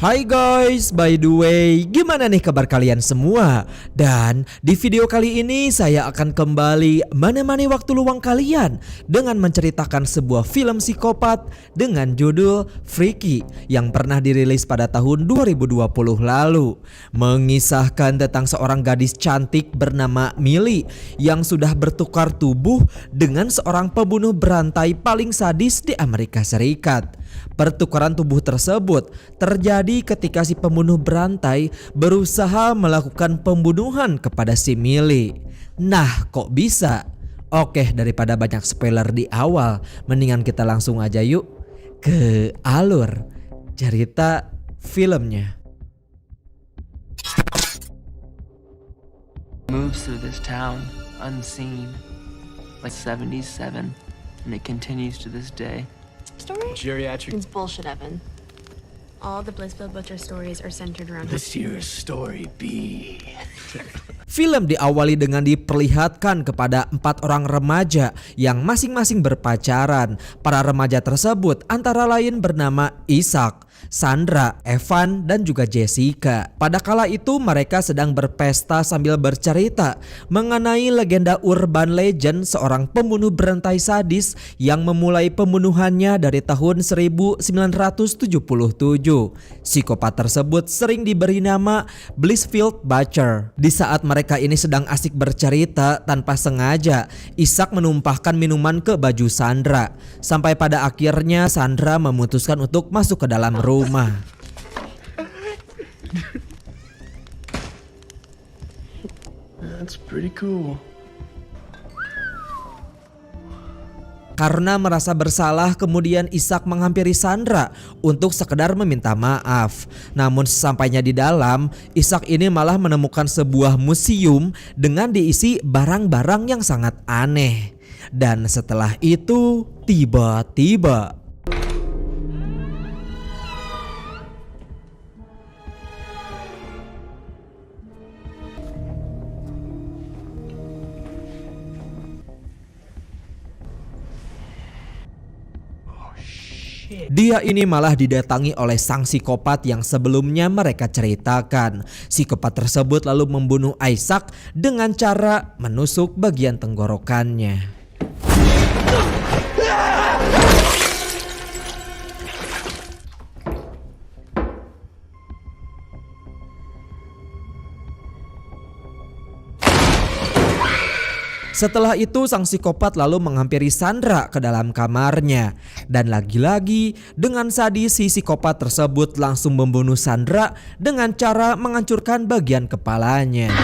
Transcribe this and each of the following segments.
Hai guys, by the way, gimana nih kabar kalian semua? Dan di video kali ini saya akan kembali menemani waktu luang kalian dengan menceritakan sebuah film psikopat dengan judul Freaky yang pernah dirilis pada tahun 2020 lalu. Mengisahkan tentang seorang gadis cantik bernama Millie yang sudah bertukar tubuh dengan seorang pembunuh berantai paling sadis di Amerika Serikat. Pertukaran tubuh tersebut terjadi ketika si pembunuh berantai berusaha melakukan pembunuhan kepada si Millie. Nah, kok bisa? Oke, daripada banyak spoiler di awal, mendingan kita langsung aja yuk ke alur cerita filmnya. Moves through this town unseen, like 77, and it continues to this day. Story? Geriatric. It's bullshit, Evan. All the Blissfield Butcher stories are centered around This year's story B. Film diawali dengan diperlihatkan kepada 4 orang remaja yang masing-masing berpacaran. Para remaja tersebut antara lain bernama Isaac, Sandra, Evan, dan juga Jessica. Pada kala itu mereka sedang berpesta sambil bercerita mengenai legenda urban legend seorang pembunuh berantai sadis yang memulai pembunuhannya dari tahun 1977. Psikopat tersebut sering diberi nama Blissfield Butcher. Di saat mereka ini sedang asik bercerita, tanpa sengaja Isaac menumpahkan minuman ke baju Sandra. Sampai pada akhirnya Sandra memutuskan untuk masuk ke dalam rumah. That's pretty cool. Karena merasa bersalah, kemudian Isaac menghampiri Sandra untuk sekedar meminta maaf. Namun sesampainya di dalam, Isaac ini malah menemukan sebuah museum dengan diisi barang-barang yang sangat aneh. Dan setelah itu, tiba-tiba dia ini malah didatangi oleh sang psikopat yang sebelumnya mereka ceritakan. Psikopat tersebut lalu membunuh Isaac dengan cara menusuk bagian tenggorokannya. Setelah itu sang psikopat lalu menghampiri Sandra ke dalam kamarnya. Dan lagi-lagi dengan sadis si psikopat tersebut langsung membunuh Sandra dengan cara menghancurkan bagian kepalanya.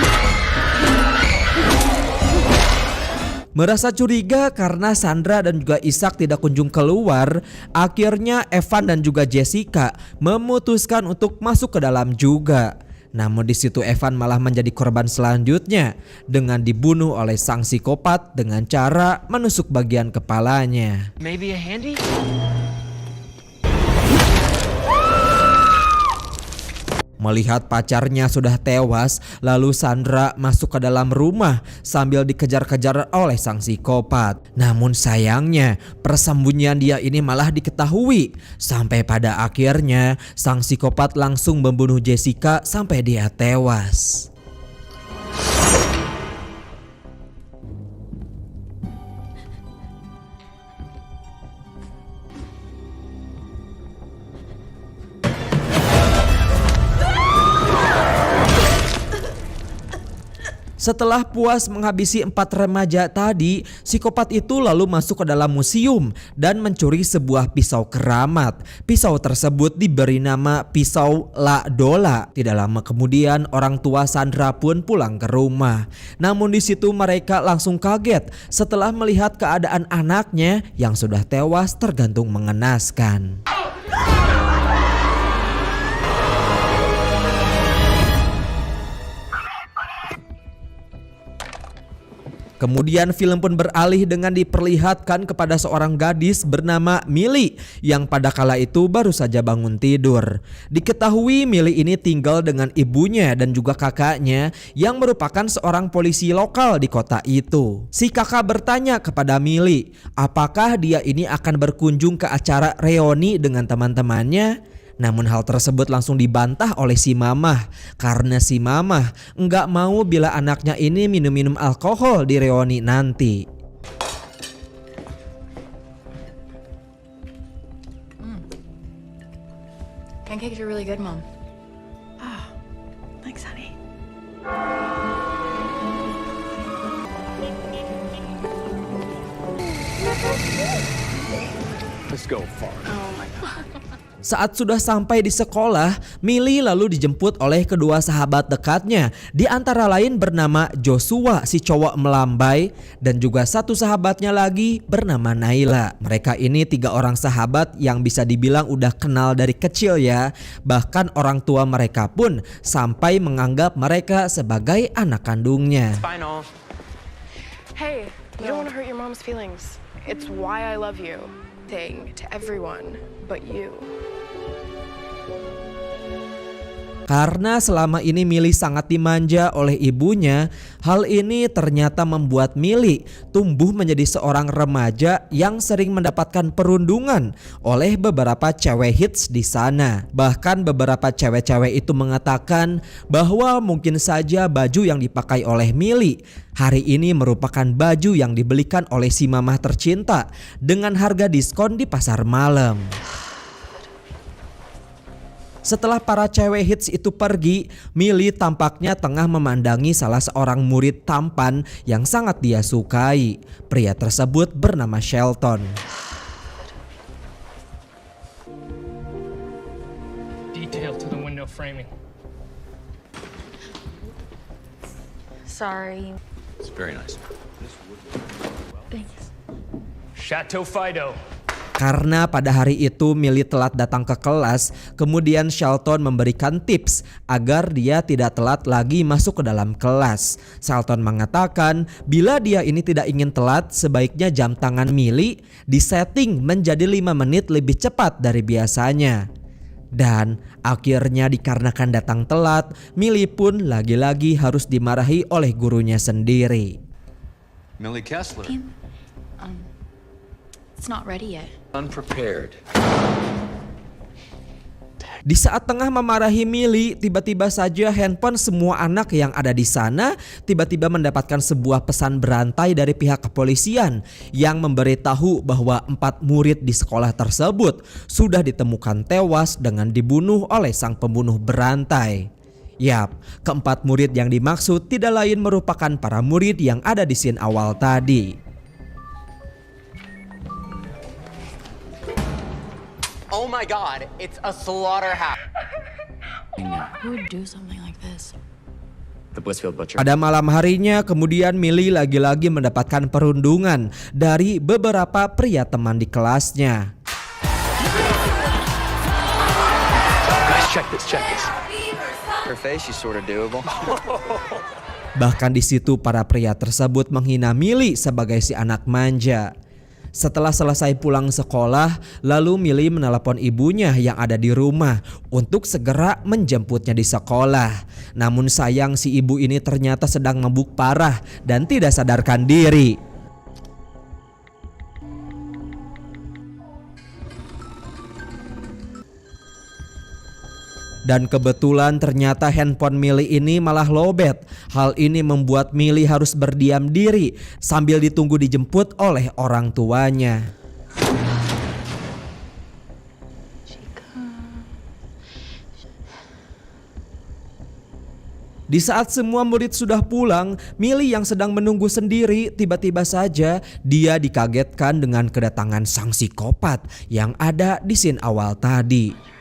Merasa curiga karena Sandra dan juga Isaac tidak kunjung keluar, akhirnya Evan dan juga Jessica memutuskan untuk masuk ke dalam juga. Namun di situ Evan malah menjadi korban selanjutnya dengan dibunuh oleh sang psikopat dengan cara menusuk bagian kepalanya. Maybe a handy? Melihat pacarnya sudah tewas, lalu Sandra masuk ke dalam rumah sambil dikejar-kejar oleh sang psikopat. Namun sayangnya persembunyian dia ini malah diketahui. Sampai pada akhirnya sang psikopat langsung membunuh Jessica sampai dia tewas. Setelah puas menghabisi 4 remaja tadi, psikopat itu lalu masuk ke dalam museum dan mencuri sebuah pisau keramat. Pisau tersebut diberi nama pisau La Dola. Tidak lama kemudian orang tua Sandra pun pulang ke rumah. Namun di situ mereka langsung kaget setelah melihat keadaan anaknya yang sudah tewas tergantung mengenaskan. Kemudian film pun beralih dengan diperlihatkan kepada seorang gadis bernama Millie yang pada kala itu baru saja bangun tidur. Diketahui Millie ini tinggal dengan ibunya dan juga kakaknya yang merupakan seorang polisi lokal di kota itu. Si kakak bertanya kepada Millie, apakah dia ini akan berkunjung ke acara reuni dengan teman-temannya? Namun hal tersebut langsung dibantah oleh si mamah karena si mamah nggak mau bila anaknya ini minum-minum alkohol di reuni nanti. Pancakes are really good, Mom. Oh, thanks, honey. Let's go far. Oh my God. Saat sudah sampai di sekolah, Millie lalu dijemput oleh kedua sahabat dekatnya, di antara lain bernama Joshua si cowok melambai dan juga satu sahabatnya lagi bernama Naila. Mereka ini 3 orang sahabat yang bisa dibilang udah kenal dari kecil ya. Bahkan orang tua mereka pun sampai menganggap mereka sebagai anak kandungnya. Final. Hey, you don't want to hurt your mom's feelings. It's why I love you. Thing to everyone but you. Karena selama ini Millie sangat dimanja oleh ibunya, hal ini ternyata membuat Millie tumbuh menjadi seorang remaja yang sering mendapatkan perundungan oleh beberapa cewek hits di sana. Bahkan beberapa cewek-cewek itu mengatakan bahwa mungkin saja baju yang dipakai oleh Millie hari ini merupakan baju yang dibelikan oleh si mamah tercinta dengan harga diskon di pasar malam. Setelah para cewek hits itu pergi, Millie tampaknya tengah memandangi salah seorang murid tampan yang sangat dia sukai. Pria tersebut bernama Shelton. Detail to the window framing. Sorry. It's very nice. Thanks. Chateau Fido. Karena pada hari itu Millie telat datang ke kelas, kemudian Shelton memberikan tips agar dia tidak telat lagi masuk ke dalam kelas. Shelton mengatakan bila dia ini tidak ingin telat, sebaiknya jam tangan Millie disetting menjadi 5 menit lebih cepat dari biasanya. Dan akhirnya dikarenakan datang telat, Millie pun lagi-lagi harus dimarahi oleh gurunya sendiri. Millie Kessler. It's not ready yet. Unprepared. Di saat tengah memarahi Millie, tiba-tiba saja handphone semua anak yang ada di sana tiba-tiba mendapatkan sebuah pesan berantai dari pihak kepolisian yang memberitahu bahwa 4 murid di sekolah tersebut sudah ditemukan tewas dengan dibunuh oleh sang pembunuh berantai. Yap, keempat murid yang dimaksud tidak lain merupakan para murid yang ada di scene awal tadi. Oh my God, it's a slaughterhouse. Who would do something like this? The Blissfield Butcher. Pada malam harinya kemudian Millie lagi-lagi mendapatkan perundungan dari beberapa pria teman di kelasnya. Check this. Her face, she's sort of doable. Bahkan di situ para pria tersebut menghina Millie sebagai si anak manja. Setelah selesai pulang sekolah, lalu Millie menelepon ibunya yang ada di rumah untuk segera menjemputnya di sekolah. Namun sayang si ibu ini ternyata sedang mabuk parah dan tidak sadarkan diri. Dan kebetulan ternyata handphone Millie ini malah lowbat. Hal ini membuat Millie harus berdiam diri sambil ditunggu dijemput oleh orang tuanya. Di saat semua murid sudah pulang, Millie yang sedang menunggu sendiri tiba-tiba saja dia dikagetkan dengan kedatangan sang psikopat yang ada di scene awal tadi.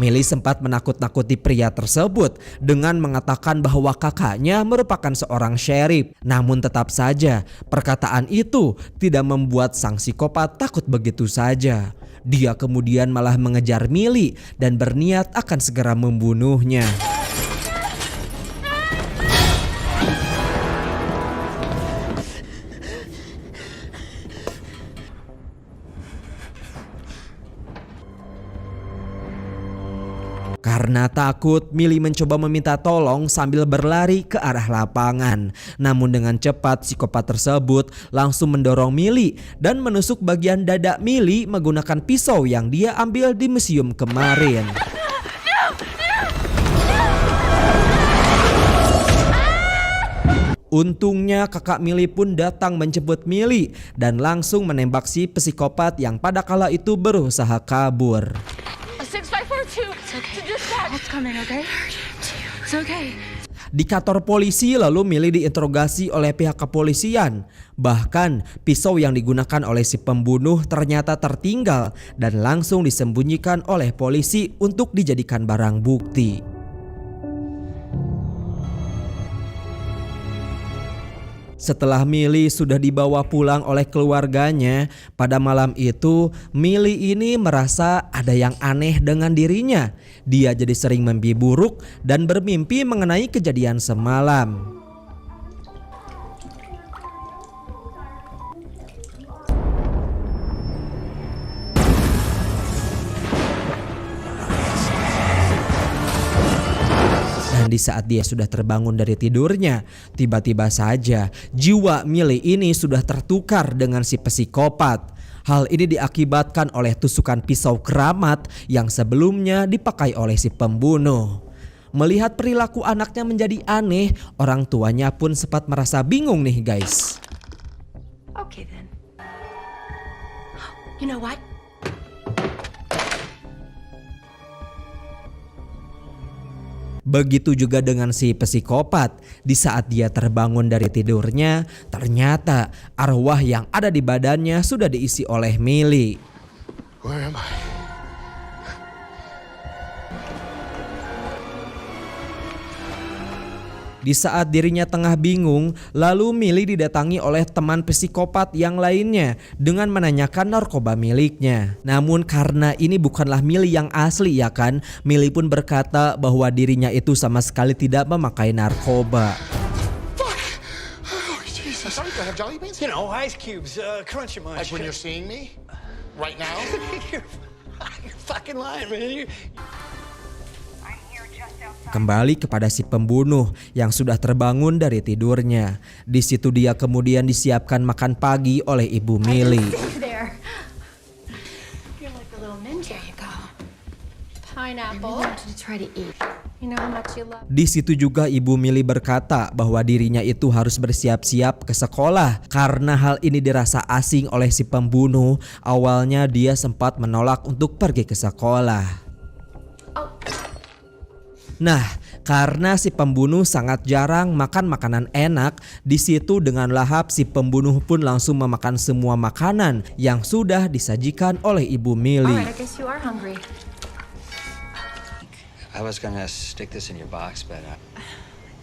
Millie sempat menakut-nakuti pria tersebut dengan mengatakan bahwa kakaknya merupakan seorang sheriff. Namun tetap saja perkataan itu tidak membuat sang psikopat takut begitu saja. Dia kemudian malah mengejar Millie dan berniat akan segera membunuhnya. Karena takut, Millie mencoba meminta tolong sambil berlari ke arah lapangan. Namun dengan cepat psikopat tersebut langsung mendorong Millie dan menusuk bagian dada Millie menggunakan pisau yang dia ambil di museum kemarin. Untungnya kakak Millie pun datang menjemput Millie dan langsung menembak si psikopat yang pada kala itu berusaha kabur. Di kantor polisi lalu Millie diinterogasi oleh pihak kepolisian. Bahkan pisau yang digunakan oleh si pembunuh ternyata tertinggal dan langsung disembunyikan oleh polisi untuk dijadikan barang bukti. Setelah Millie sudah dibawa pulang oleh keluarganya, pada malam itu Millie ini merasa ada yang aneh dengan dirinya. Dia jadi sering mimpi buruk dan bermimpi mengenai kejadian semalam. Dan di saat dia sudah terbangun dari tidurnya, tiba-tiba saja jiwa Millie ini sudah tertukar dengan si psikopat. Hal ini diakibatkan oleh tusukan pisau keramat yang sebelumnya dipakai oleh si pembunuh. Melihat perilaku anaknya menjadi aneh, orang tuanya pun sempat merasa bingung nih guys. Okay then. You know what? Begitu juga dengan si psikopat. Di saat dia terbangun dari tidurnya, ternyata arwah yang ada di badannya sudah diisi oleh Millie. Where am I? Di saat dirinya tengah bingung, lalu Millie didatangi oleh teman psikopat yang lainnya dengan menanyakan narkoba miliknya. Namun karena ini bukanlah Millie yang asli ya kan, Millie pun berkata bahwa dirinya itu sama sekali tidak memakai narkoba. Oh, Jesus. Sorry, do I have jelly beans? You know, ice cubes, crunchy munch. Like when you're seeing me? Right now? you're fucking lying, man. Kembali kepada si pembunuh yang sudah terbangun dari tidurnya. Di situ dia kemudian disiapkan makan pagi oleh ibu Millie. There. You're like a little ninja. There you go. Pineapple. I really wanted to try to eat. You know how much you love. Di situ juga ibu Millie berkata bahwa dirinya itu harus bersiap-siap ke sekolah. Karena hal ini dirasa asing oleh si pembunuh, awalnya dia sempat menolak untuk pergi ke sekolah. Nah, karena si pembunuh sangat jarang makan makanan enak, di situ dengan lahap si pembunuh pun langsung memakan semua makanan yang sudah disajikan oleh ibu Millie. Alright, I guess you are hungry. I was gonna stick this in your box, but I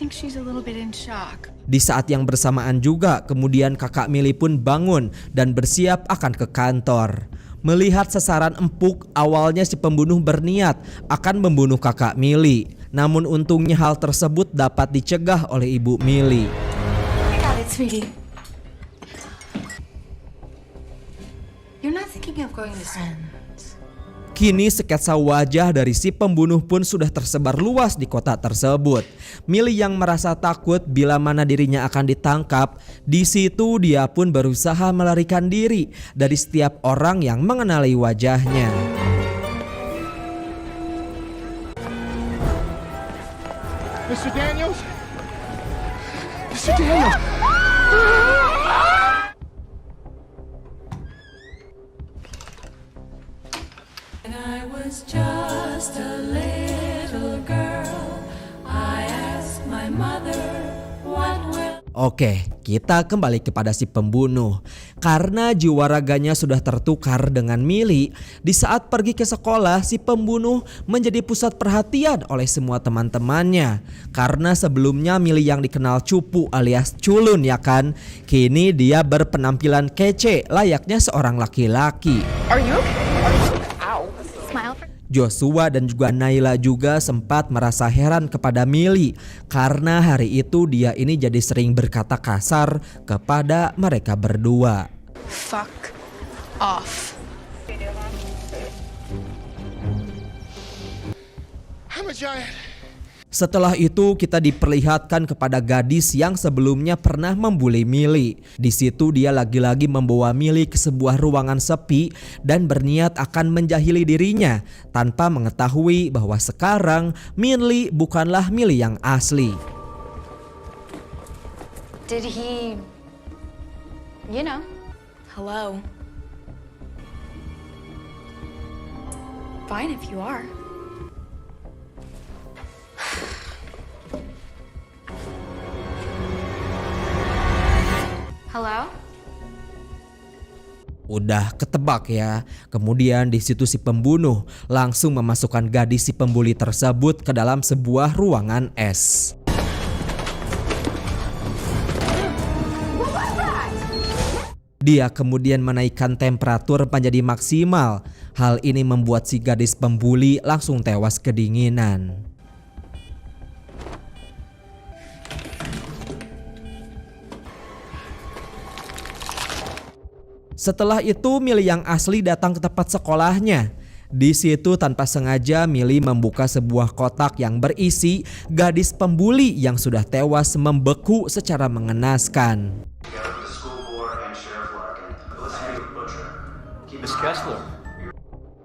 think she's a little bit in shock. Di saat yang bersamaan juga, kemudian kakak Millie pun bangun dan bersiap akan ke kantor. Melihat sasaran empuk, awalnya si pembunuh berniat akan membunuh kakak Millie. Namun untungnya hal tersebut dapat dicegah oleh ibu Millie. I got it, sweetie. You're not thinking of going to school. Kini sketsa wajah dari si pembunuh pun sudah tersebar luas di kota tersebut. Millie yang merasa takut bila mana dirinya akan ditangkap, di situ dia pun berusaha melarikan diri dari setiap orang yang mengenali wajahnya. Mr. Daniels? Mr. Daniels! I was just a little girl. I asked my mother, what will... Oke, kita kembali kepada si pembunuh. Karena jiwa raganya sudah tertukar dengan Millie, di saat pergi ke sekolah si pembunuh menjadi pusat perhatian oleh semua teman-temannya. Karena sebelumnya Millie yang dikenal cupu alias culun ya kan, kini dia berpenampilan kece layaknya seorang laki-laki. Are you okay? Ow. Smile for... Joshua dan juga Naila juga sempat merasa heran kepada Millie karena hari itu dia ini jadi sering berkata kasar kepada mereka berdua. Fuck off. I'm a giant. Setelah itu kita diperlihatkan kepada gadis yang sebelumnya pernah membuli Millie. Di situ dia lagi-lagi membawa Millie ke sebuah ruangan sepi dan berniat akan menjahili dirinya tanpa mengetahui bahwa sekarang Millie bukanlah Millie yang asli. Did he, hello? Fine if you are. Hello? Udah ketebak ya. Kemudian di situ si pembunuh langsung memasukkan gadis si pembuli tersebut ke dalam sebuah ruangan es. Dia kemudian menaikkan temperatur menjadi maksimal. Hal ini membuat si gadis pembuli langsung tewas kedinginan. Setelah itu Millie yang asli datang ke tempat sekolahnya. Di situ tanpa sengaja Millie membuka sebuah kotak yang berisi gadis pembuli yang sudah tewas membeku secara mengenaskan. Miss Kessler.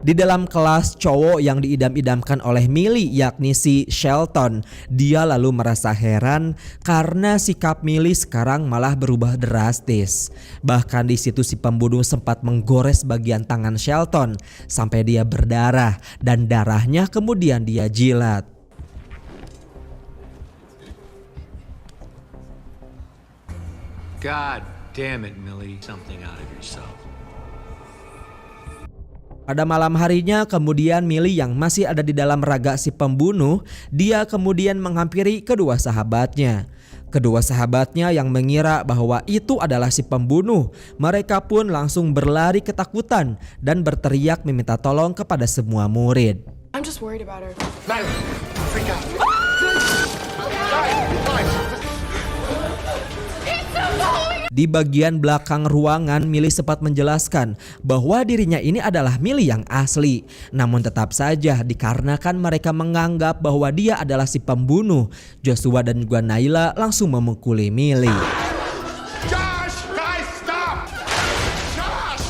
Di dalam kelas cowok yang diidam-idamkan oleh Millie yakni si Shelton, dia lalu merasa heran karena sikap Millie sekarang malah berubah drastis. Bahkan di situ si pembunuh sempat menggores bagian tangan Shelton sampai dia berdarah dan darahnya kemudian dia jilat. God damn it, Millie. Something out of yourself. Pada malam harinya kemudian Millie yang masih ada di dalam raga si pembunuh, dia kemudian menghampiri kedua sahabatnya. Kedua sahabatnya yang mengira bahwa itu adalah si pembunuh, mereka pun langsung berlari ketakutan dan berteriak meminta tolong kepada semua murid. I'm just worried about her. Nyla, freak out. Guys. Di bagian belakang ruangan, Millie sempat menjelaskan bahwa dirinya ini adalah Millie yang asli. Namun tetap saja dikarenakan mereka menganggap bahwa dia adalah si pembunuh, Joshua dan juga Nyla langsung memukuli Millie. Josh, guys, stop. Josh.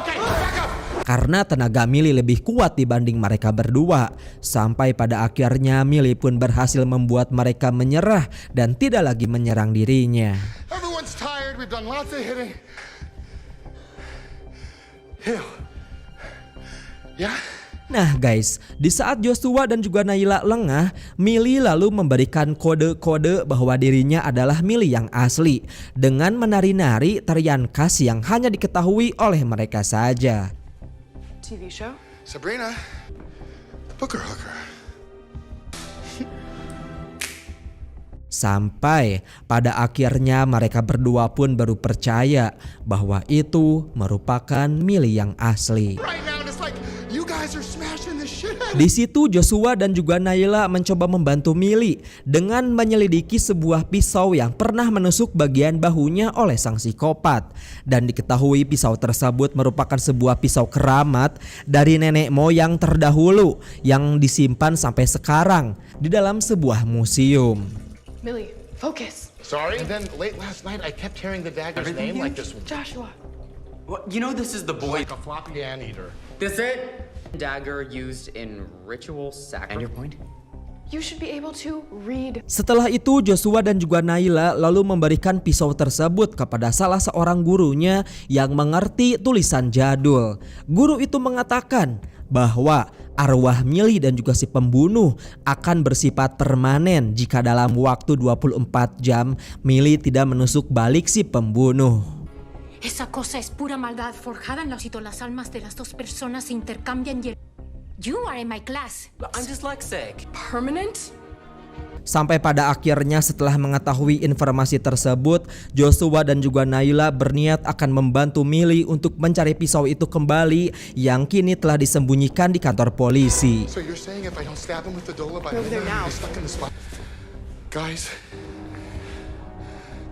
Okay, back up. Karena tenaga Millie lebih kuat dibanding mereka berdua. Sampai pada akhirnya Millie pun berhasil membuat mereka menyerah dan tidak lagi menyerang dirinya. Everyone's tired. We've done lots of hitting. Heal. Yeah? Nah guys, di saat Joshua dan juga Nyla lengah, Millie lalu memberikan kode-kode bahwa dirinya adalah Millie yang asli dengan menari-nari tarian khas yang hanya diketahui oleh mereka saja. TV show? Sabrina, the booger hooker. Sampai pada akhirnya mereka berdua pun baru percaya bahwa itu merupakan Millie yang asli. Right now, it's like you guys are smashing this shit out. Di situ Joshua dan juga Nyla mencoba membantu Millie dengan menyelidiki sebuah pisau yang pernah menusuk bagian bahunya oleh sang psikopat. Dan diketahui pisau tersebut merupakan sebuah pisau keramat dari nenek moyang terdahulu yang disimpan sampai sekarang di dalam sebuah museum. Millie, focus. Sorry. And then late last night, I kept hearing the dagger's name like this. Joshua. What, you know this is the boy. Like a floppy anteater. This it? Dagger used in ritual sacrifice. And your point? You should be able to read. Setelah itu Joshua dan juga Nyla lalu memberikan pisau tersebut kepada salah seorang gurunya yang mengerti tulisan jadul. Guru itu mengatakan bahwa arwah Millie dan juga si pembunuh akan bersifat permanen jika dalam waktu 24 jam Millie tidak menusuk balik si pembunuh. Esa cosa es pura maldad forjada en las almas de las dos personas se intercambian y... You are in my class. I'm dyslexic. Permanent? Sampai pada akhirnya setelah mengetahui informasi tersebut, Joshua dan juga Nyla berniat akan membantu Millie untuk mencari pisau itu kembali yang kini telah disembunyikan di kantor polisi. So you're saying if I don't stab him with the dola by Over there now. he's stuck in the spot. Guys,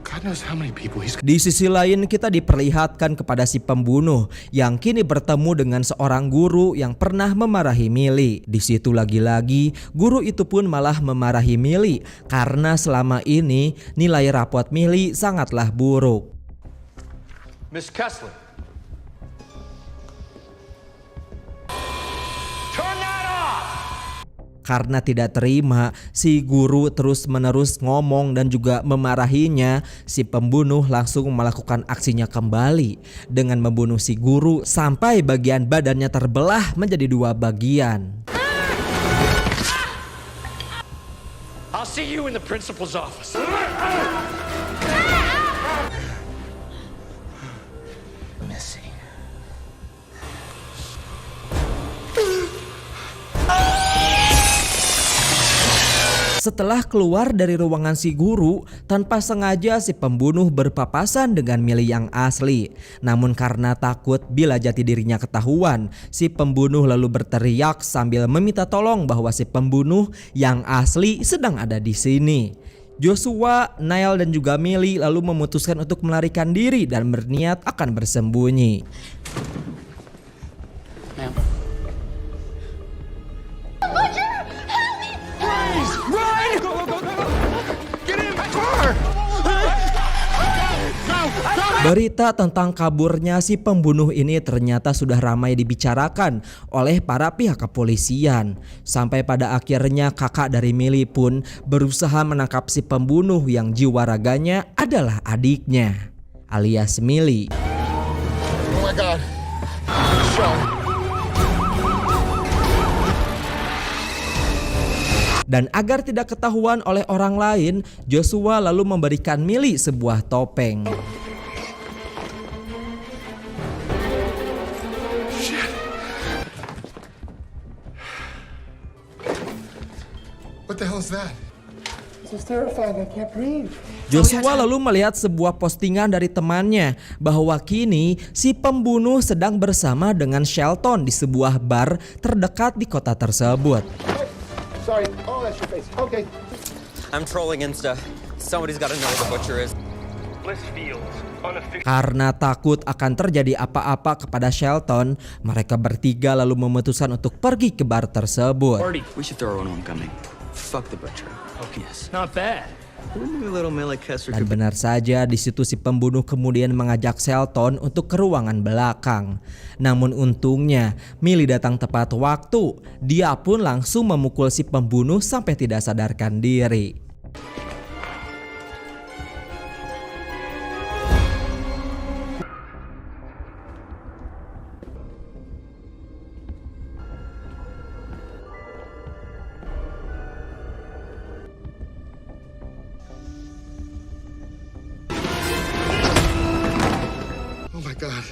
God knows how many people he's... Di sisi lain kita diperlihatkan kepada si pembunuh yang kini bertemu dengan seorang guru yang pernah memarahi Millie. Di situ lagi-lagi guru itu pun malah memarahi Millie karena selama ini nilai rapot Millie sangatlah buruk. Miss Kessler. Turn that off! Karena tidak terima, si guru terus-menerus ngomong dan juga memarahinya. Si pembunuh langsung melakukan aksinya kembali dengan membunuh si guru sampai bagian badannya terbelah menjadi 2 bagian. I'll see you in the principal's office. Missy. Setelah keluar dari ruangan si guru, tanpa sengaja si pembunuh berpapasan dengan Millie yang asli. Namun karena takut bila jati dirinya ketahuan, si pembunuh lalu berteriak sambil meminta tolong bahwa si pembunuh yang asli sedang ada di sini. Joshua, Niall dan juga Millie lalu memutuskan untuk melarikan diri dan berniat akan bersembunyi. Ma'am. Berita tentang kaburnya si pembunuh ini ternyata sudah ramai dibicarakan oleh para pihak kepolisian. Sampai pada akhirnya kakak dari Millie pun berusaha menangkap si pembunuh yang jiwa raganya adalah adiknya, alias Millie. Oh my God. Dan agar tidak ketahuan oleh orang lain, Joshua lalu memberikan Millie sebuah topeng. What the hell is that? This is terrifying. I can't breathe. Joshua lalu melihat sebuah postingan dari temannya bahwa kini si pembunuh sedang bersama dengan Shelton di sebuah bar terdekat di kota tersebut. Sorry. Oh, that's your face. Okay. I'm trolling Insta. Somebody's gotta know where the butcher is. Karena takut akan terjadi apa-apa kepada Shelton, mereka bertiga lalu memutuskan untuk pergi ke bar tersebut. We should throw our own homecoming. Fuck the butcher. Okay, yes. Not bad. Little Millie Kessler Dan benar saja di situ si pembunuh kemudian mengajak Shelton untuk ke ruangan belakang. Namun untungnya Millie datang tepat waktu. Dia pun langsung memukul si pembunuh sampai tidak sadarkan diri. Oh my God.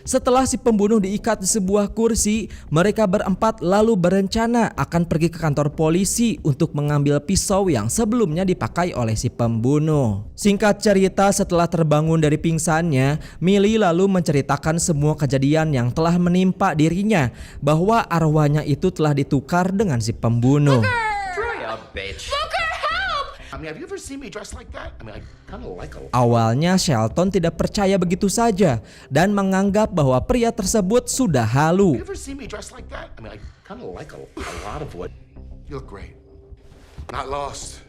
Setelah si pembunuh diikat di sebuah kursi, mereka berempat lalu berencana akan pergi ke kantor polisi untuk mengambil pisau yang sebelumnya dipakai oleh si pembunuh. Singkat cerita, setelah terbangun dari pingsannya, Millie lalu menceritakan semua kejadian yang telah menimpa dirinya, bahwa arwahnya itu telah ditukar dengan si pembunuh. Dry up, bitch. I mean, have you ever seen me dressed like that? I mean, I kind of like a... Awalnya Shelton tidak percaya begitu saja dan menganggap bahwa pria tersebut sudah halu. You ever seen me dressed like that? I mean, I kind of like a lot of what... You look great. Not lost,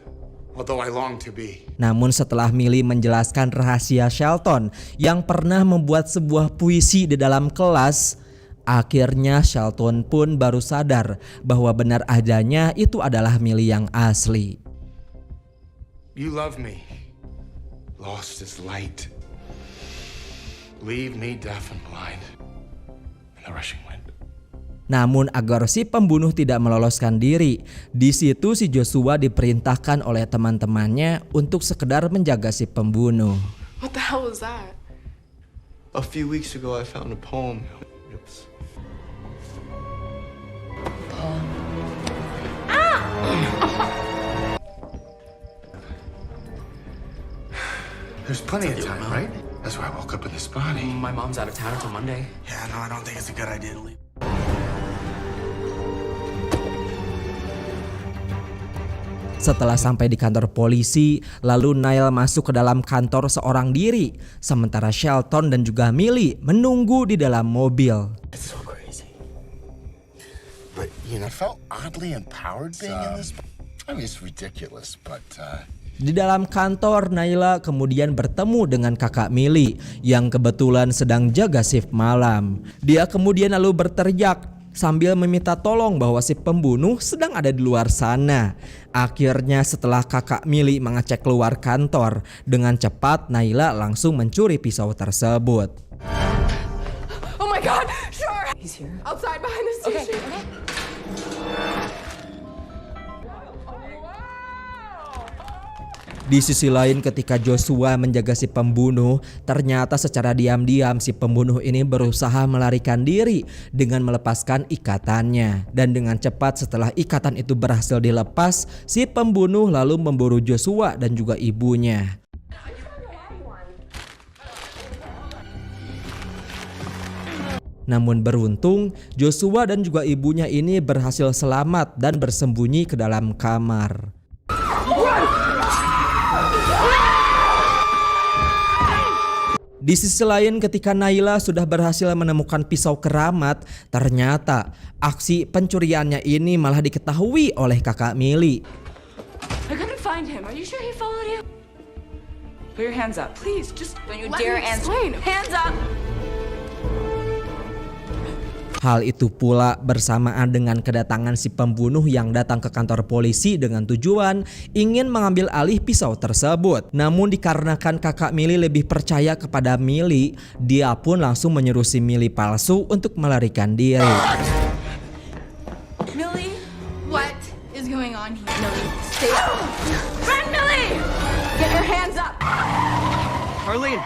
although I long to be. Namun setelah Millie menjelaskan rahasia Shelton yang pernah membuat sebuah puisi di dalam kelas, akhirnya Shelton pun baru sadar bahwa benar adanya itu adalah Millie yang asli. You love me. Lost is light. Leave me deaf and blind in the rushing wind. Namun agar si pembunuh tidak meloloskan diri, di situ si Joshua diperintahkan oleh teman-temannya untuk sekedar menjaga si pembunuh. What the hell was that? A few weeks ago, I found a poem. Oops. There's plenty of time, right? That's why I woke up in this body. My mom's out of town until Monday. Yeah, no, I don't think it's a good idea to leave. Setelah sampai di kantor polisi, lalu Niall masuk ke dalam kantor seorang diri, sementara Shelton dan juga Millie menunggu di dalam mobil. It's so crazy. But, you know, I felt oddly empowered being in this. I mean, it's ridiculous, but, Di dalam kantor, Naila kemudian bertemu dengan kakak Millie yang kebetulan sedang jaga shift malam. Dia kemudian lalu berteriak sambil meminta tolong bahwa si pembunuh sedang ada di luar sana. Akhirnya setelah kakak Millie mengecek keluar kantor, dengan cepat Naila langsung mencuri pisau tersebut. Oh my God! Sure! He's here. Outside behind the station. Okay. Di sisi lain ketika Joshua menjaga si pembunuh, ternyata secara diam-diam si pembunuh ini berusaha melarikan diri dengan melepaskan ikatannya. Dan dengan cepat setelah ikatan itu berhasil dilepas, si pembunuh lalu memburu Joshua dan juga ibunya. Namun beruntung, Joshua dan juga ibunya ini berhasil selamat dan bersembunyi ke dalam kamar. Di sisi lain ketika Naila sudah berhasil menemukan pisau keramat, ternyata aksi pencuriannya ini malah diketahui oleh kakak Millie. I couldn't find him. Are you sure he followed you? Put your hands up, please. Just don't you dare answer. Hands up. Hal itu pula bersamaan dengan kedatangan si pembunuh yang datang ke kantor polisi dengan tujuan ingin mengambil alih pisau tersebut. Namun dikarenakan kakak Millie lebih percaya kepada Millie, dia pun langsung menyuruh si Millie palsu untuk melarikan diri. Millie, what is going on here? Millie, stay up. Run, Millie! Get your hands up. Arlene!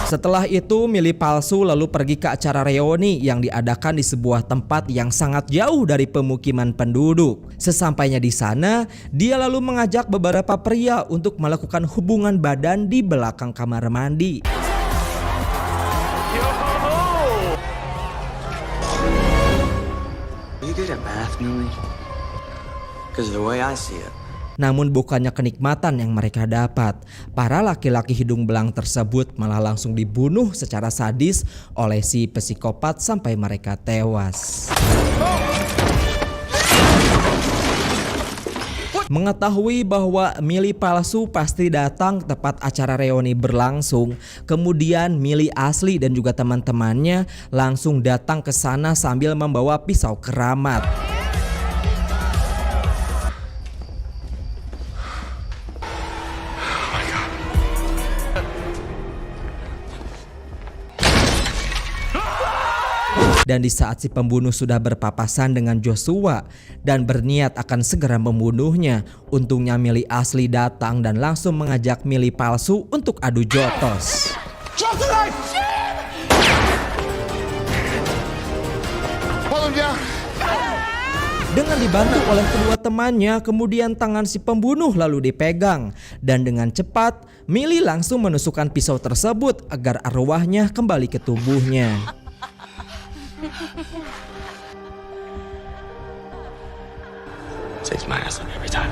Setelah itu Millie palsu lalu pergi ke acara reuni yang diadakan di sebuah tempat yang sangat jauh dari pemukiman penduduk. Sesampainya di sana, dia lalu mengajak beberapa pria untuk melakukan hubungan badan di belakang kamar mandi. You good at math, Millie? Because the way I see it. Namun bukannya kenikmatan yang mereka dapat, para laki-laki hidung belang tersebut malah langsung dibunuh secara sadis oleh si psikopat sampai mereka tewas. Mengetahui bahwa Millie palsu pasti datang tepat acara reuni berlangsung, kemudian Millie asli dan juga teman-temannya langsung datang ke sana sambil membawa pisau keramat. Dan di saat si pembunuh sudah berpapasan dengan Joshua dan berniat akan segera membunuhnya, untungnya Millie asli datang dan langsung mengajak Millie palsu untuk adu jotos. Dengan dibantu oleh kedua temannya, kemudian tangan si pembunuh lalu dipegang dan dengan cepat Millie langsung menusukkan pisau tersebut agar arwahnya kembali ke tubuhnya. Saves my ass every time.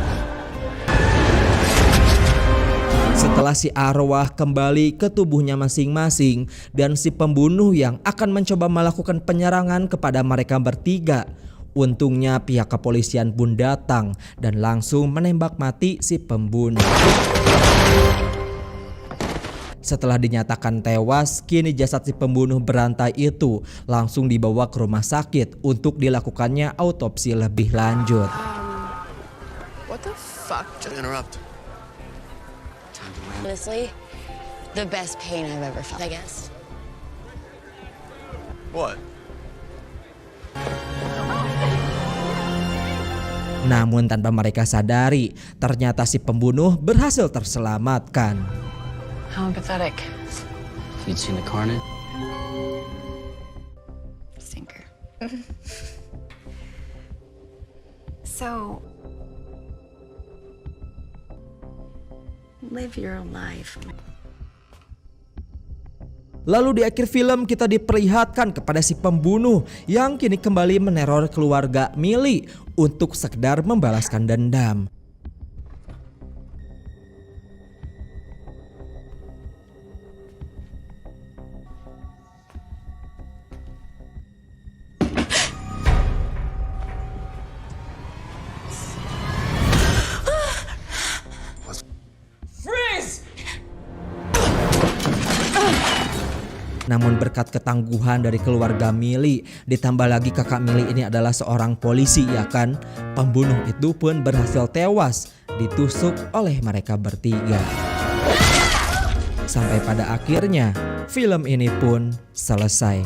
Setelah si arwah kembali ke tubuhnya masing-masing dan si pembunuh yang akan mencoba melakukan penyerangan kepada mereka bertiga, untungnya pihak kepolisian pun datang dan langsung menembak mati si pembunuh. Setelah dinyatakan tewas, kini jasad si pembunuh berantai itu langsung dibawa ke rumah sakit untuk dilakukannya autopsi lebih lanjut. What the fuck? Just interrupt. Honestly, the best pain I've ever felt, I guess. What? Namun tanpa mereka sadari, ternyata si pembunuh berhasil terselamatkan. How empathetic. You'd seen the carnage? Stinker. So, Live your life. Lalu di akhir film kita diperlihatkan kepada si pembunuh yang kini kembali meneror keluarga Millie untuk sekedar membalaskan dendam. Namun berkat ketangguhan dari keluarga Millie, ditambah lagi kakak Millie ini adalah seorang polisi, ya kan? Pembunuh itu pun berhasil tewas ditusuk oleh mereka bertiga. Sampai pada akhirnya film ini pun selesai.